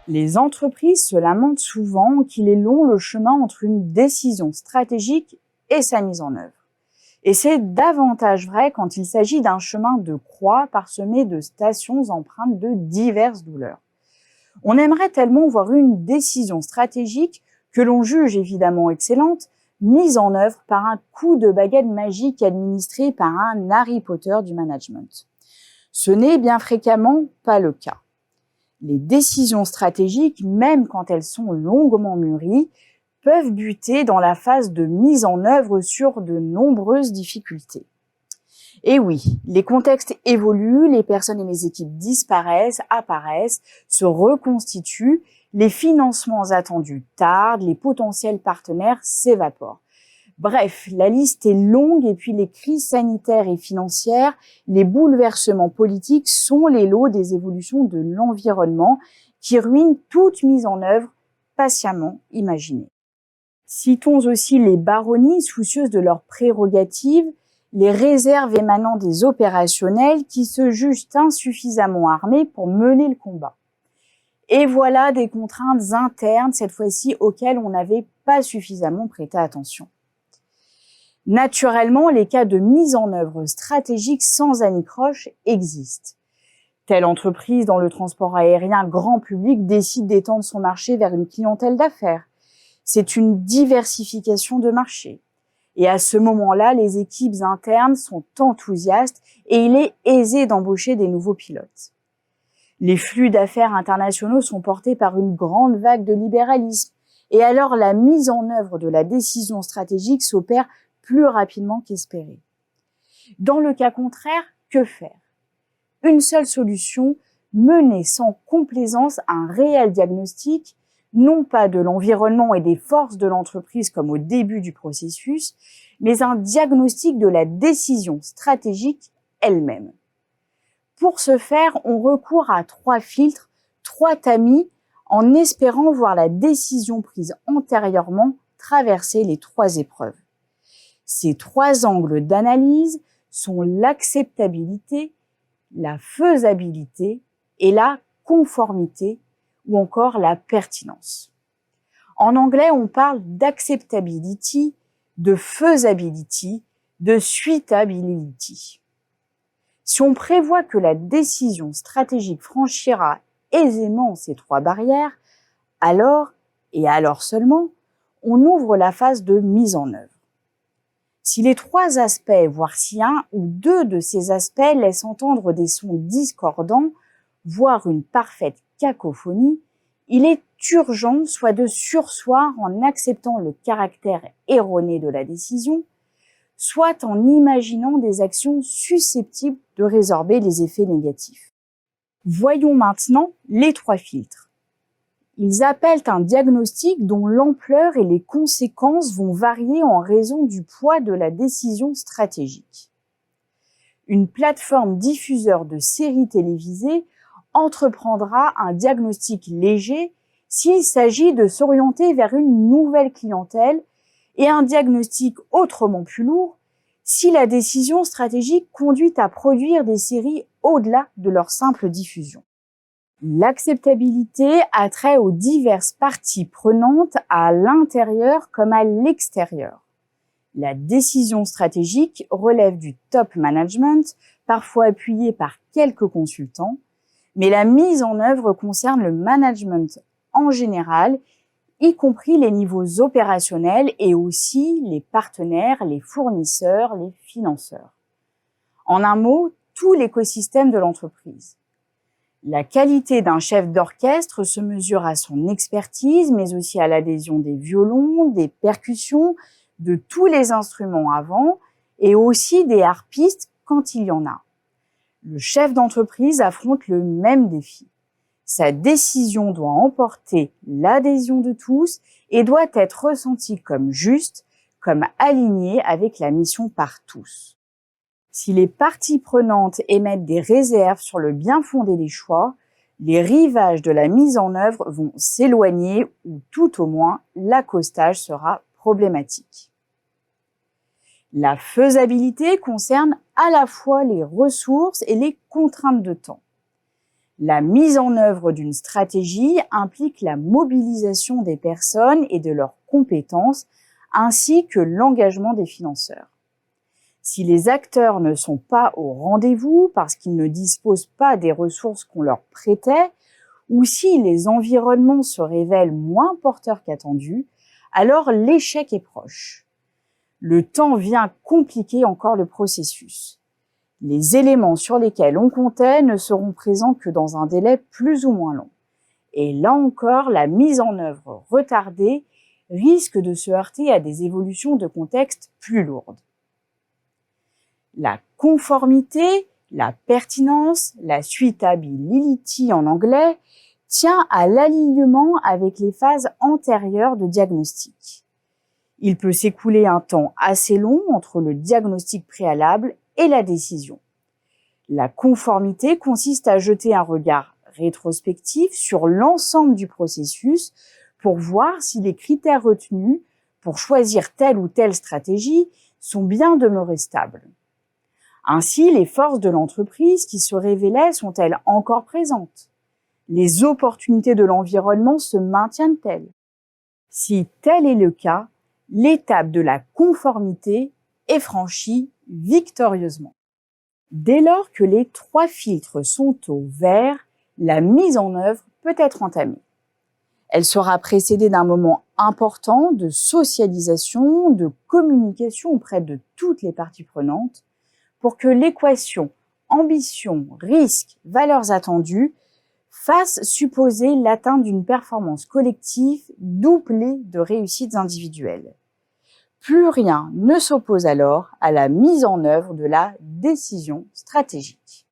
Les entreprises se lamentent souvent qu'il est long le chemin entre une décision stratégique et sa mise en œuvre. Et c'est davantage vrai quand il s'agit d'un chemin de croix parsemé de stations empreintes de diverses douleurs. On aimerait tellement voir une décision stratégique, que l'on juge évidemment excellente, mise en œuvre par un coup de baguette magique administré par un Harry Potter du management. Ce n'est bien fréquemment pas le cas. Les décisions stratégiques, même quand elles sont longuement mûries, peuvent buter dans la phase de mise en œuvre sur de nombreuses difficultés. Et oui, les contextes évoluent, les personnes et les équipes disparaissent, apparaissent, se reconstituent, les financements attendus tardent, les potentiels partenaires s'évaporent. Bref, la liste est longue et puis les crises sanitaires et financières, les bouleversements politiques sont les lots des évolutions de l'environnement qui ruinent toute mise en œuvre patiemment imaginée. Citons aussi les baronnies soucieuses de leurs prérogatives, les réserves émanant des opérationnels qui se jugent insuffisamment armés pour mener le combat. Et voilà des contraintes internes, cette fois-ci, auxquelles on n'avait pas suffisamment prêté attention. Naturellement, les cas de mise en œuvre stratégique sans anicroche existent. Telle entreprise dans le transport aérien grand public décide d'étendre son marché vers une clientèle d'affaires. C'est une diversification de marché. Et à ce moment-là, les équipes internes sont enthousiastes et il est aisé d'embaucher des nouveaux pilotes. Les flux d'affaires internationaux sont portés par une grande vague de libéralisme et alors la mise en œuvre de la décision stratégique s'opère plus rapidement qu'espéré. Dans le cas contraire, que faire? Une seule solution, mener sans complaisance un réel diagnostic, non pas de l'environnement et des forces de l'entreprise comme au début du processus, mais un diagnostic de la décision stratégique elle-même. Pour ce faire, on recourt à 3 filtres, 3 tamis, en espérant voir la décision prise antérieurement traverser les 3 épreuves. Ces 3 angles d'analyse sont l'acceptabilité, la faisabilité et la conformité ou encore la pertinence. En anglais, on parle d'acceptability, de feasibility, de suitability. Si on prévoit que la décision stratégique franchira aisément ces 3 barrières, alors, et alors seulement, on ouvre la phase de mise en œuvre. Si les 3 aspects, voire si un ou 2 de ces aspects laissent entendre des sons discordants, voire une parfaite cacophonie, il est urgent soit de surseoir en acceptant le caractère erroné de la décision, soit en imaginant des actions susceptibles de résorber les effets négatifs. Voyons maintenant les 3 filtres. Ils appellent un diagnostic dont l'ampleur et les conséquences vont varier en raison du poids de la décision stratégique. Une plateforme diffuseur de séries télévisées entreprendra un diagnostic léger s'il s'agit de s'orienter vers une nouvelle clientèle et un diagnostic autrement plus lourd si la décision stratégique conduit à produire des séries au-delà de leur simple diffusion. L'acceptabilité a trait aux diverses parties prenantes à l'intérieur comme à l'extérieur. La décision stratégique relève du top management, parfois appuyé par quelques consultants, mais la mise en œuvre concerne le management en général, y compris les niveaux opérationnels et aussi les partenaires, les fournisseurs, les financeurs. En un mot, tout l'écosystème de l'entreprise. La qualité d'un chef d'orchestre se mesure à son expertise, mais aussi à l'adhésion des violons, des percussions, de tous les instruments à vent et aussi des harpistes quand il y en a. Le chef d'entreprise affronte le même défi. Sa décision doit emporter l'adhésion de tous et doit être ressentie comme juste, comme alignée avec la mission par tous. Si les parties prenantes émettent des réserves sur le bien fondé des choix, les rivages de la mise en œuvre vont s'éloigner ou tout au moins l'accostage sera problématique. La faisabilité concerne à la fois les ressources et les contraintes de temps. La mise en œuvre d'une stratégie implique la mobilisation des personnes et de leurs compétences, ainsi que l'engagement des financeurs. Si les acteurs ne sont pas au rendez-vous parce qu'ils ne disposent pas des ressources qu'on leur prêtait, ou si les environnements se révèlent moins porteurs qu'attendus, alors l'échec est proche. Le temps vient compliquer encore le processus. Les éléments sur lesquels on comptait ne seront présents que dans un délai plus ou moins long. Et là encore, la mise en œuvre retardée risque de se heurter à des évolutions de contexte plus lourdes. La conformité, la pertinence, la suitability en anglais, tient à l'alignement avec les phases antérieures de diagnostic. Il peut s'écouler un temps assez long entre le diagnostic préalable et la décision. La conformité consiste à jeter un regard rétrospectif sur l'ensemble du processus pour voir si les critères retenus pour choisir telle ou telle stratégie sont bien demeurés stables. Ainsi, les forces de l'entreprise qui se révélaient sont-elles encore présentes? Les opportunités de l'environnement se maintiennent-elles? Si tel est le cas, l'étape de la conformité est franchie victorieusement. Dès lors que les 3 filtres sont au vert, la mise en œuvre peut être entamée. Elle sera précédée d'un moment important de socialisation, de communication auprès de toutes les parties prenantes pour que l'équation ambition, risque, valeurs attendues fasse supposer l'atteinte d'une performance collective doublée de réussites individuelles. Plus rien ne s'oppose alors à la mise en œuvre de la décision stratégique.